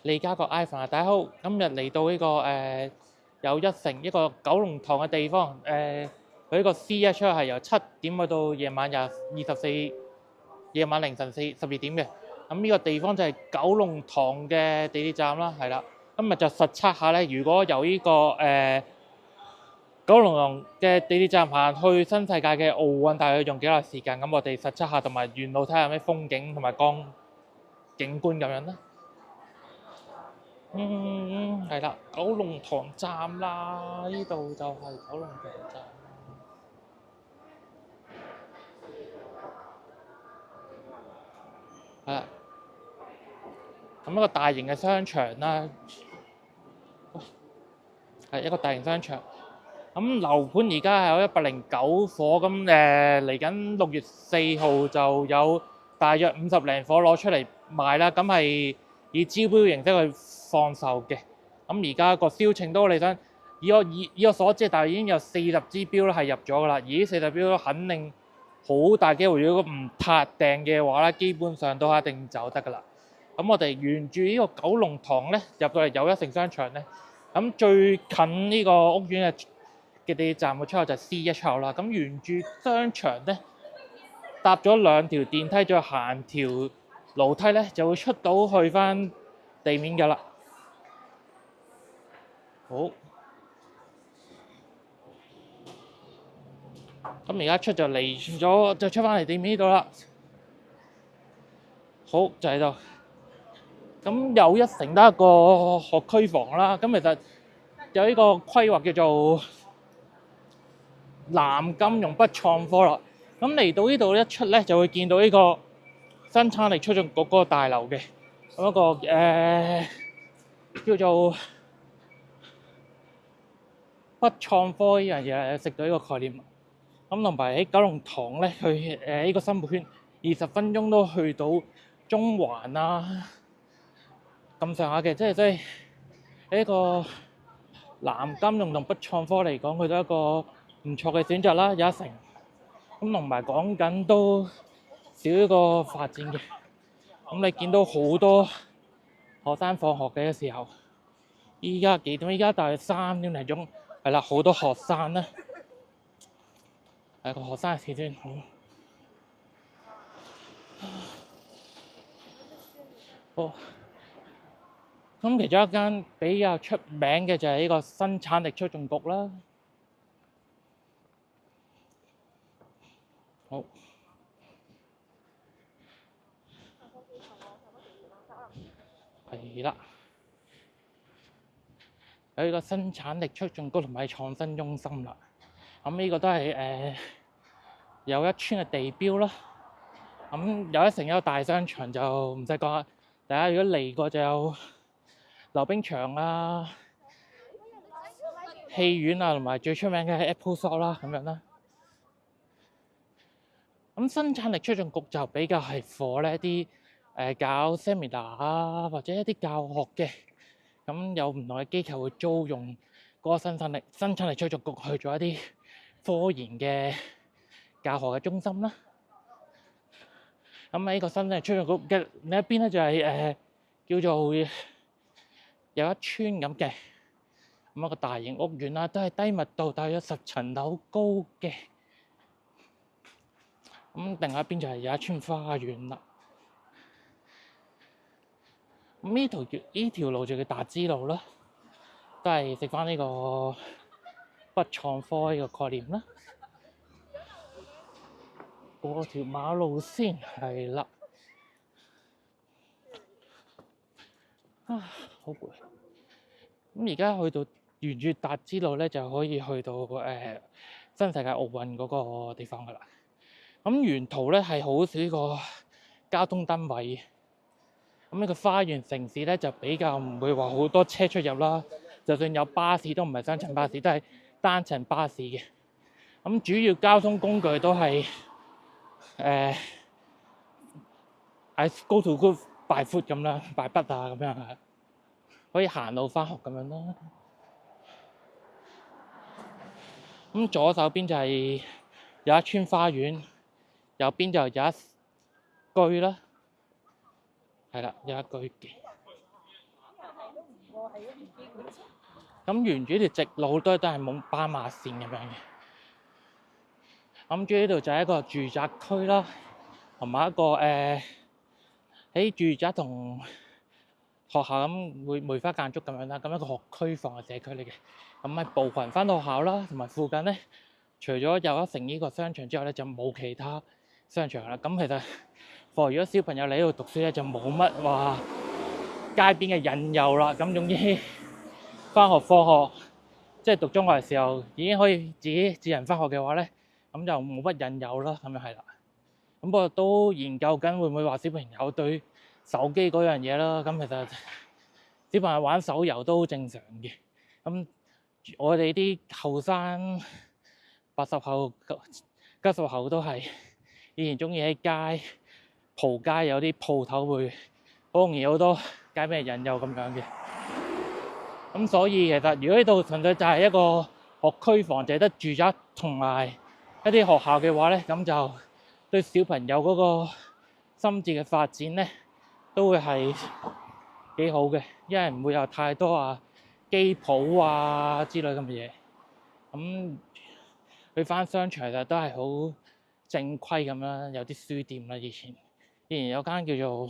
利嘉閣 Ivan 啊，大家好，今日嚟到呢個有一城一個九龍塘嘅地方，佢呢個 C1 出係由7點去到夜晚夜晚凌晨12點嘅。咁呢個地方就係九龍塘嘅地鐵站啦，係啦。今日就實測下咧，如果由呢個九龍塘嘅地鐵站行去新世界嘅奧運，大概用幾耐時間？咁我哋實測下，同埋沿路睇下有咩風景同埋景觀咁樣啦。係啦，九龍塘站啦，呢度就係九龍塘站。係啦，咁一個大型嘅商場啦，係一個大型商場。咁樓盤而家係有109伙，咁嚟緊6月4號就有大約50零伙攞出嚟賣啦，咁係以招標形式去放售嘅。咁而家個銷情都理想，以我所知，大約已經有40支標咧係入咗噶啦。而呢40標肯定好大機會，如果唔撻訂嘅話咧，基本上都一定走得噶啦。咁我哋沿住呢個九龍塘咧入到嚟又一城商場咧，咁最近呢個屋苑嘅地鐵站嘅出口就係 C1 出口啦。咁沿住商場咧搭咗2條電梯，再行條樓梯咧，就會出到去翻地面噶啦。好，咁而家出出翻嚟地面呢度啦。好，就喺度。咁又一城得一個學區房啦。咁其實有呢個規劃叫做南金融北創科啦。咁嚟到呢度一出咧，就會見到呢個生產力促進局嗰個大樓嘅咁一個叫做北創科呢樣嘢，食到呢個概念。咁同埋喺九龍塘咧，去呢個生活圈20分鐘都去到中環啊咁上下嘅，即係呢個南金融同北創科嚟講，佢都係一個唔錯嘅選擇啦，有一城。咁同埋講緊都少一個發展嘅。咁你見到好多學生放學嘅時候，依家幾點？依家大約3點零鐘，係啦，好多學生咧，係個學生嘅時段好。好，咁其中一間比較出名嘅就係呢個生產力促進局啦。好，係啦，有呢個生產力促進局同埋創新中心啦。咁呢個都係有一村嘅地標啦。咁有一城一個大商場就唔使講啦，大家如果嚟過就有溜冰場啊、戲院啊，同埋最出名嘅 Apple Store 啦咁樣啦。咁生產力促進局就比較係 for 呢一啲搞 seminar 啊，或者一啲教學嘅。咁有唔同嘅機構會租用嗰個生產力促進局去做一啲科研嘅教學嘅中心啦。咁喺呢個生產力促進局嘅另一邊咧，就係叫做有一村咁嘅咁一個大型屋苑啦，都係低密度，大約10層樓高嘅。咁另外一邊就係有一村花園啦。咁呢條路就叫達之路啦，都係食翻呢個北創科呢個概念啦。過條馬路先，係啦。好攰。咁而家去到沿住達之路咧，就可以去到新世界奧運嗰個地方噶啦。咁沿途咧係好少呢個交通燈位。咁呢個花園城市咧就比較唔會話好多車出入啦。就算有巴士都唔係雙層巴士，都係單層巴士嘅。咁主要交通工具都係go to go by foot 咁啦，by bus啊咁樣，可以行路返學咁樣啦。咁左手邊就係有一村花園，右邊就有一居啦，係啦，有一居嘅。咁沿住呢條直路都係冇斑馬線咁樣嘅。咁住呢度就係一個住宅區啦，同埋一個喺住宅同學校咁會梅花間竹咁樣啦，咁一個學區房嘅社區嚟嘅。咁係步行翻到學校啦，同埋附近咧，除咗又一城呢個商場之外咧，就冇其他商場啦。咁其實如果小朋友嚟呢度讀書咧，就冇乜話街邊嘅引誘啦。咁總之翻學放學，即係讀中學嘅時候已經可以自行翻學嘅話咧，咁就冇乜引誘啦。咁樣係啦。咁不過都研究緊會唔會話小朋友對手機嗰樣嘢啦。咁其實小朋友玩手遊都好正常嘅。咁我哋啲後生80後、90後都係以前中意喺街蒲街，有啲鋪頭會好容易好多街邊引誘咁樣嘅。咁所以其實如果呢度純粹就係一個學區房，淨係得住宅同埋一啲學校嘅話咧，咁就對小朋友嗰個心智嘅發展咧，都會係幾好嘅，因為唔會有太多機鋪之類咁嘅嘢。咁去翻商場其實都係好正規咁啦，有啲書店啦，以前有間叫做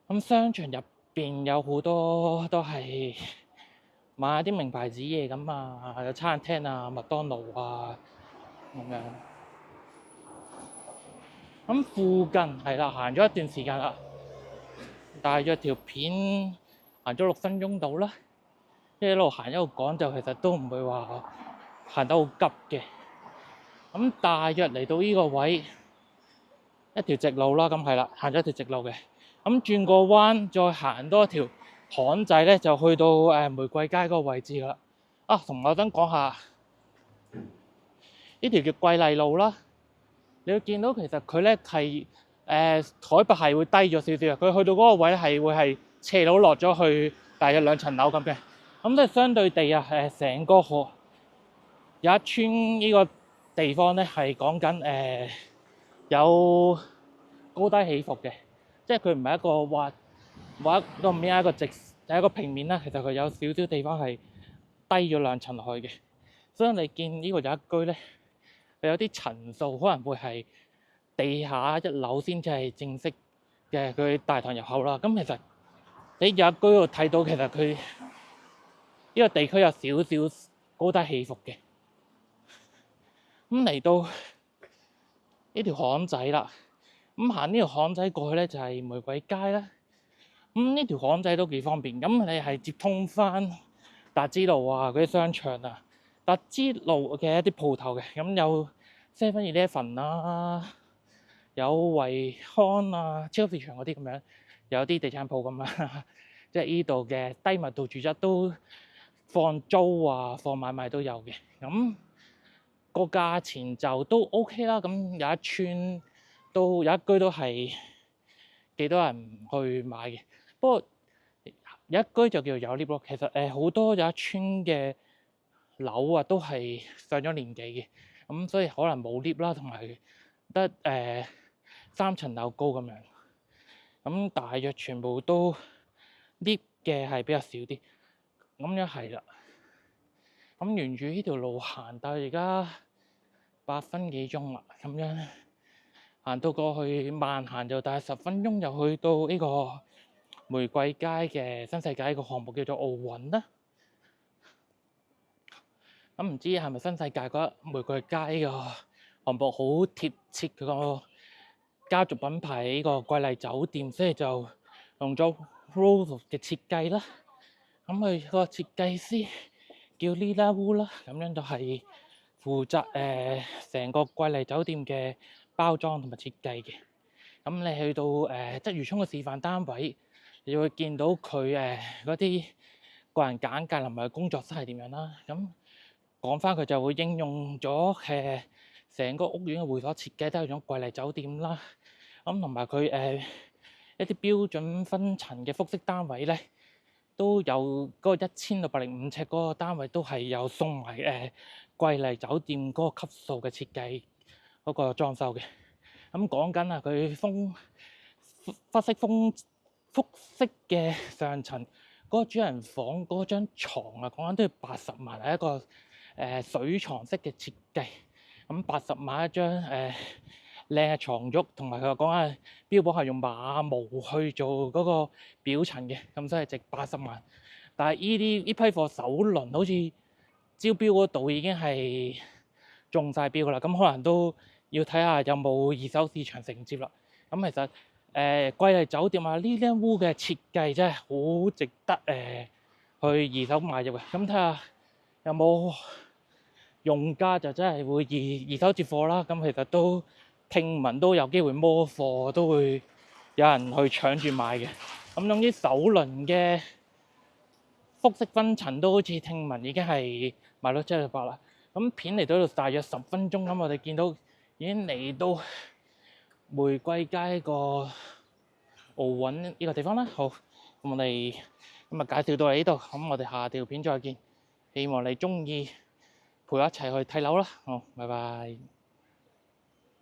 咁商場入邊有好多都係買啲名牌子嘢咁有餐廳麥當勞咁樣。咁附近係啦，行咗一段時間啦，大約條片行咗6分鐘到啦。即係一路行一路講，就其實都唔會話行得好急嘅。咁大約嚟到呢個位一條直路啦，咁係啦，行咗一條直路嘅。咁轉個彎再行多一條巷仔咧，就去到玫瑰街嗰個位置啦。同埋我想講下呢條叫桂麗路啦。你會見到其實佢咧係海拔係會低咗少少嘅，佢去到嗰個位咧係會係斜路落咗去大約2層樓咁嘅。咁即係相對地成個河有一村呢個地方咧係講緊有高低起伏嘅，即係佢唔係一個畫個面一個直係一個平面啦。其實佢有少少地方係低咗2層落去嘅，所以你見呢個有一居咧，有啲層數可能會係地下1樓先至係正式嘅佢大堂入口啦。咁其實你有一居度睇到，其實佢呢個地區有少少高低起伏嘅。咁嚟到呢條巷仔啦，咁行呢條巷仔過去咧就係玫瑰街啦。咁呢條巷仔都幾方便，咁你係接通翻達之路嗰啲商場達之路嘅一啲鋪頭嘅。咁有7-11啦，有惠康超級市場嗰啲咁樣，有啲地產鋪咁即係呢度嘅低密度住宅都放租放買賣都有嘅。咁個價錢就都 OK 啦。咁有一村都有一居都係幾多人去買嘅。不過有一居就叫做有 lift 咯。其實好多有一村嘅樓都係上咗年紀嘅，咁所以可能冇 lift 啦，同埋得3層樓高咁樣。咁大約全部都 lift 嘅係比較少啲，咁樣係啦。咁沿住呢條路行，但係而家8分幾鐘啦，咁樣行到過去慢行就大概10分鐘，就去到呢個玫瑰街嘅新世界一個項目叫做奧運啦。咁唔知係咪新世界覺得玫瑰街呢個項目好貼切佢個家族品牌呢個瑰麗酒店，所以就用咗 Rose 嘅設計啦。咁佢個設計師叫 Lila Wu 啦，咁樣就係負責成個瑰麗酒店嘅包裝同埋設計嘅。咁你去到鰂魚涌嘅示範單位，你會見到佢嗰啲個人簡介同埋工作室係點樣啦。咁講翻佢就會應用咗成個屋苑嘅會所設計都係種瑰麗酒店啦。咁同埋佢一啲標準分層嘅複式單位咧，都有嗰個1605尺嗰個單位都係有送埋瑰麗酒店嗰個級數嘅設計嗰個裝修嘅。咁講緊佢複式嘅上層嗰個主人房嗰張牀啊，講緊都要80萬，係一個水床式嘅設計。咁80萬一張靚嘅床褥，同埋佢話講係標榜係用馬毛去做嗰個表層嘅，咁所以值80萬。但係呢批貨首輪好似招標嗰度已經係中晒標啦，咁可能都要睇下有冇二手市場承接啦。咁其實貴麗酒店啊，呢間屋嘅設計真係好值得去二手買入嘅。咁睇下有冇用家就真係會二手接貨啦。咁其實都聽聞都有機會摸貨，都會有人去搶住買嘅。咁總之首輪嘅複式分層都好似聽聞已經係賣到700啦。咁片嚟到呢度大約10分鐘，咁我哋見到已經嚟到玫瑰街個奧運呢個地方啦。好，咁我哋今日介紹到嚟呢度，咁我哋下條片再見。希望你中意陪我一齊去睇樓啦。好，拜拜。